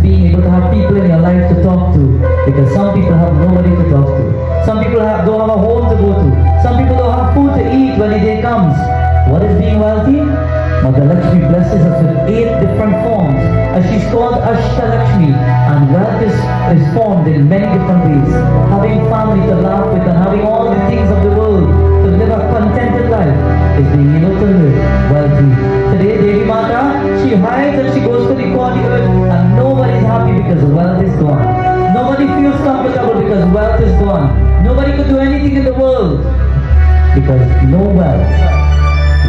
being able to have people in your life to talk to, because some people have nobody to talk to. Some people don't have a home to go to. Some people don't have food to eat when the day comes. What is being wealthy? Mother Lakshmi blesses us with 8 different forms. She's called Ashtalakshmi, and wealth is formed in many different ways. Having family to laugh with and having all the things of the world to live a contented life is being able to live wealthy. Today, Devi Mata, she hides and she goes to the core of the earth, and nobody's happy because wealth is gone. Nobody feels comfortable because wealth is gone. Nobody could do anything in the world because no wealth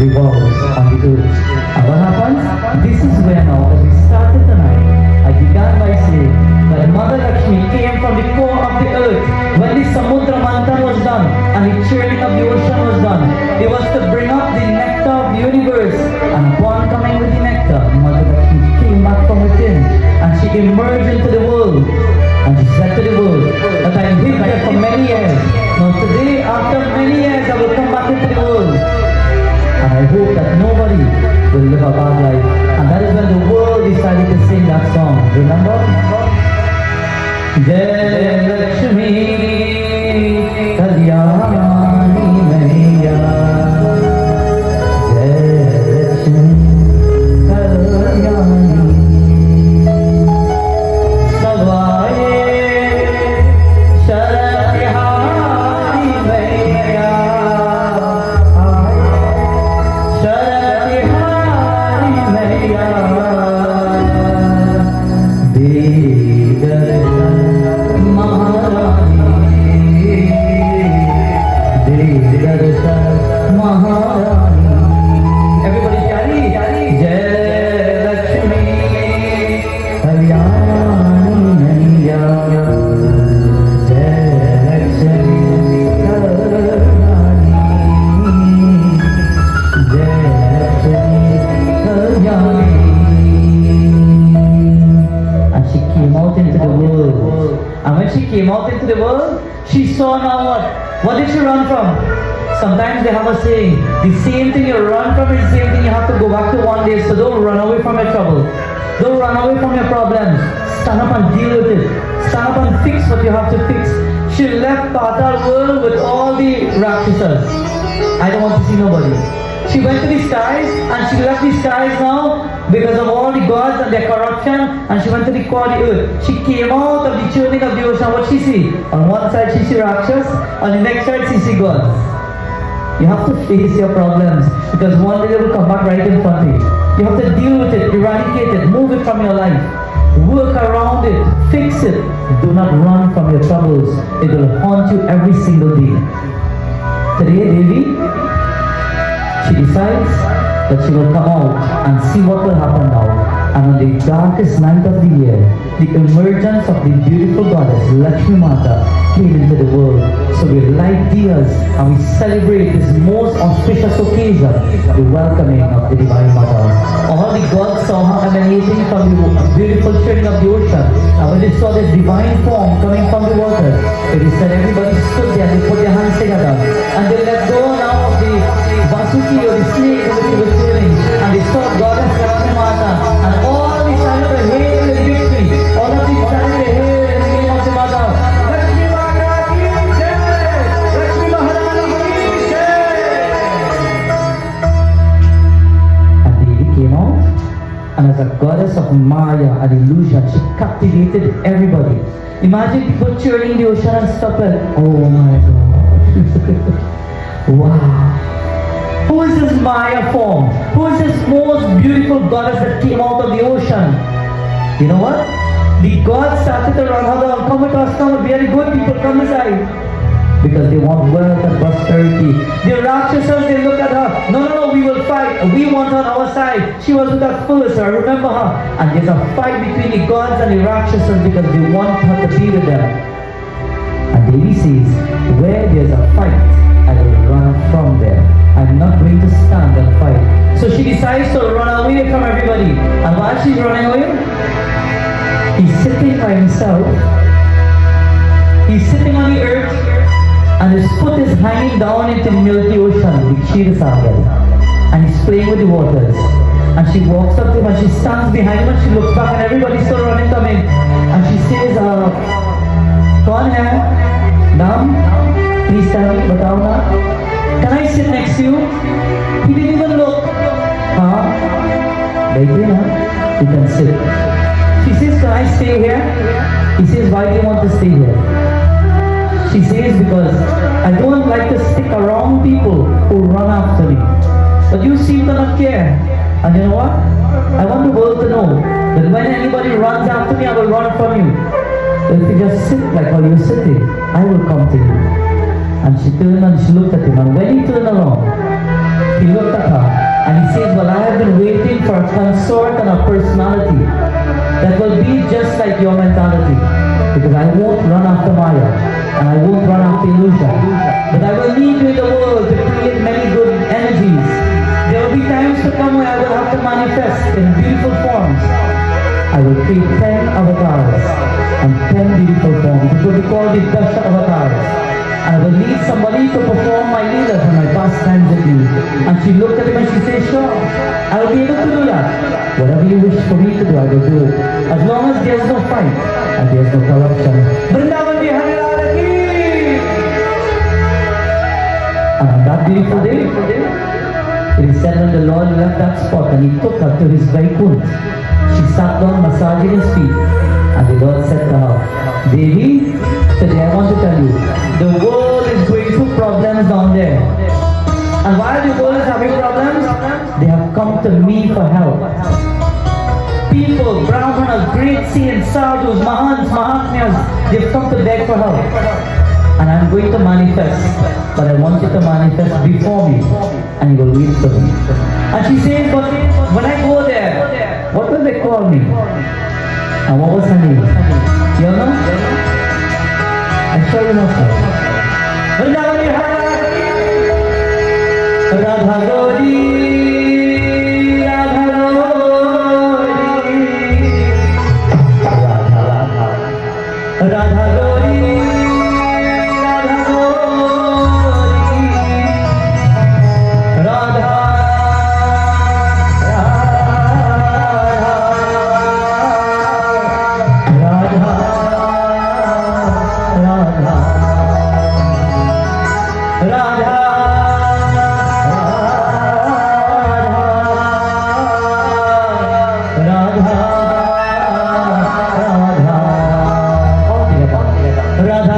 revolves on the earth. And what happens? This is where now, as we started tonight, I began by saying that Mother Lakshmi came from the core of the earth. When the Samudra Manthan was done and the churning of the ocean was done, it was to bring up the nectar of the universe. And upon coming with the nectar, Mother Lakshmi came back from within and she emerged into the world. And she said to the world that I lived there for many years. Now today, after many years, I will come back into the world. And I hope that nobody will live a bad life. And that is when the world decided to sing that song. Remember? Jai Lakshmi Kalyani Maiya. Jai Lakshmi Kalyani. Savaye Sharatihari Maiya. She saw now what? What did she run from? Sometimes they have a saying, the same thing you run from is the same thing you have to go back to one day. So don't run away from your trouble. Don't run away from your problems. Stand up and deal with it. Stand up and fix what you have to fix. She left Patal world with all the Rakshasas. I don't want to see nobody. She went to the skies and she left the skies now because of all the gods and their corruption, and she went to the core of the earth. She came out of the churning of the ocean. What she see? On one side she see Rakshas, on the next side she see gods. You have to face your problems because one day they will come back right in front of you. You have to deal with it, eradicate it, move it from your life. Work around it, fix it. Do not run from your troubles. It will haunt you every single day. Today, Devi, she decides that she will come out and see what will happen now. And on the darkest night of the year, the emergence of the beautiful goddess Lakshmi Mata came into the world. So we light diyas and we celebrate this most auspicious occasion, the welcoming of the Divine Mother. All the gods saw her emanating from the beautiful churning of the ocean. And when they saw this divine form coming from the water, they said everybody stood there, they put their hands together, and they let go now of the Vasuki or the snake in which they were swimming, and they saw goddess Lakshmi Mata, and all the signs of hail and victory, all of the signs of hail and the name of the Mother. Lakshmi Mata ki jai! Lakshmi Maharani ki jai! And Devi came out, and as a goddess of Maya and illusion, she captivated everybody. Imagine people churning the ocean and stuff like, oh my God. Wow. Who is this Maya form? Who is this most beautiful goddess that came out of the ocean? You know what? The gods started to run her down. Come with us, come. We are the good people, come inside. Because they want wealth and prosperity. The Rakshasas, they look at her. No, we will fight. We want her on our side. She was with us first, I remember her. And there's a fight between the gods and the Rakshasas because they want her to be with them. And Devi says, where there's a fight, I will run from there. I'm not going to stand and fight. So she decides to run away from everybody. And while she's running away, he's sitting by himself. He's sitting on the earth, and his foot is hanging down into the Milky Ocean, the Kshiras Sagar. And he's playing with the waters. And she walks up to him and she stands behind him and she looks back and everybody's still running coming. And she says, "Kaun hai? Naam? Please tell me, batao na. Can I sit next to you?" He didn't even look. Baby, you can sit. She says, "Can I stay here?" He says, "Why do you want to stay here?" She says, "Because I don't like to stick around people who run after me. But you seem to not care. And you know what? I want the world to know that when anybody runs after me, I will run from you. If you just sit like how you're sitting, I will come to you." And she turned and she looked at him. And when he turned around, he looked at her and he says, "Well, I have been waiting for a consort and a personality that will be just like your mentality. Because I won't run after Maya and I won't run after illusion. But I will need you in the world to create many good energies. There will be times to come where I will have to manifest in beautiful forms. I will create 10 avatars and 10 beautiful forms. It will be called the Dasha avatars. And I will need somebody to perform my leelas and my pastimes with you." And she looked at him and she said, "Sure, I will be able to do that. Whatever you wish for me to do, I will do it. As long as there's no fight and there's no corruption." Vrindavan Bihari Lal ki! And on that beautiful day, it is said when the Lord left that spot and he took her to his Vaikunt, she sat down massaging his feet. And the Lord said to her, "Devi, today I want to tell you, the world is going through problems down there. And while the world is having problems, they have come to me for help. People, Brahmanas, great saints, sadhus, mahants, mahatmyas, they've come to beg for help. And I'm going to manifest, but I want you to manifest before me, and you will wait for me." And she says, "But when I go there, what will they call me?" And what was her name? You know? I'm sure you know her. Vrindavan Bihari, Radha Gauri, Radha Gauri, Radha Radha Gauri, Radha Gauri, Radha Radha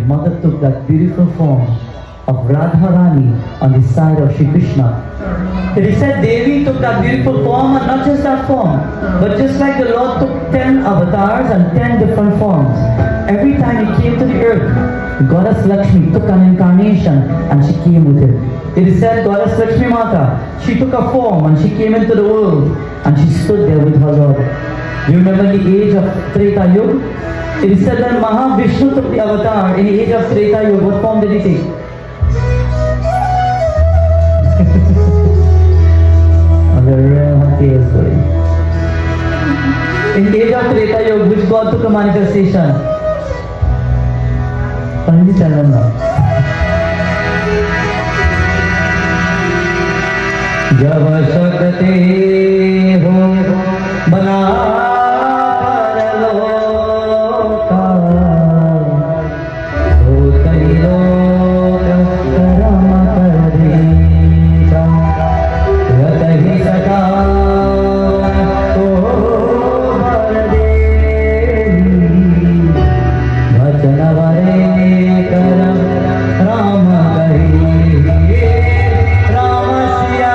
mother took that beautiful form of Radharani on the side of Shri Krishna. It is said Devi took that beautiful form, and not just that form, but just like the Lord took 10 avatars and 10 different forms. Every time he came to the earth, Goddess Lakshmi took an incarnation and she came with him. It is said Goddess Lakshmi Mata, she took a form and she came into the world and she stood there with her Lord. You remember the age of Treta Yuga? It is said that Mahavishnu took the avatar in the age of Treta Yuga. What form did he take? In the age of Treta Yuga, which God took a manifestation? Only tell them now. जब सकते हो बना परलोका तो त्रैलोक करम करेगा रत ही सका तो भर देवी भजन वरे करम राम करी Ram Siya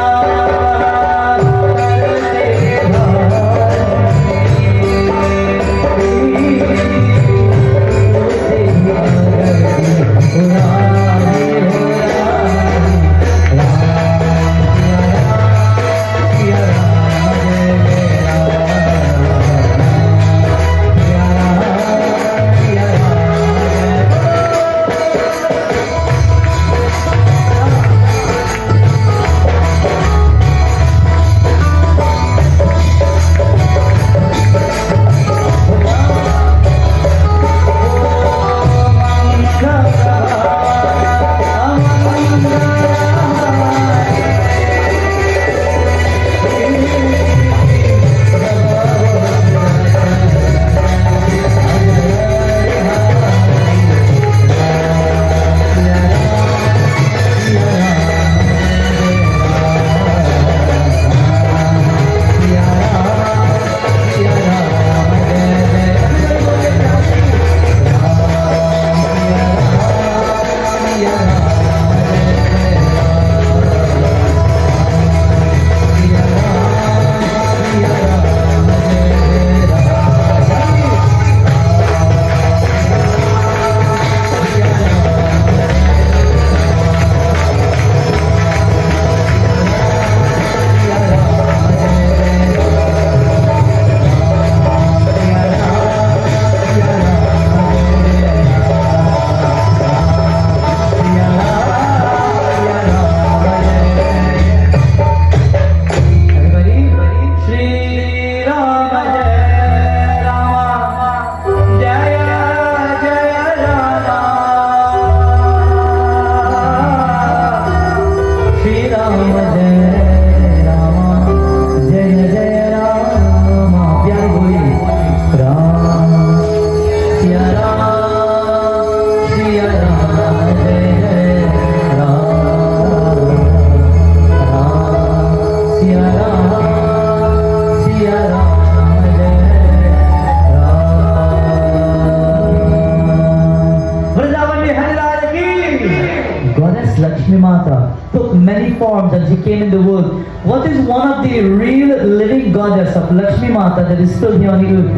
Lakshmi Mata took many forms and she came in the world. What is one of the real living goddess of Lakshmi Mata that is still here on the earth?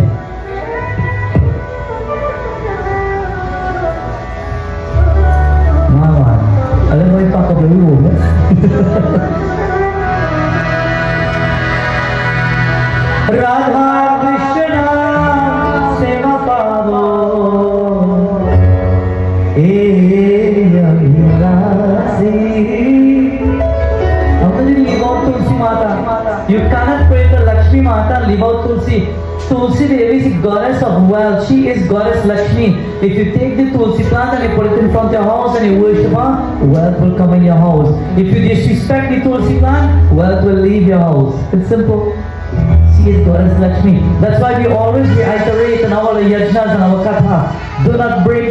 Mama, alam mo yung pakabalo mo? Radha Krishna Seva Pavo You cannot pray to Lakshmi Mata and leave out Tulsi. Tulsi Devi is goddess of wealth. She is goddess Lakshmi. If you take the Tulsi plant and you put it in front of your house and you worship her, wealth will come in your house. If you disrespect the Tulsi plant, wealth will leave your house. It's simple. She is goddess Lakshmi. That's why we always reiterate in our yajnas and our katha, do not break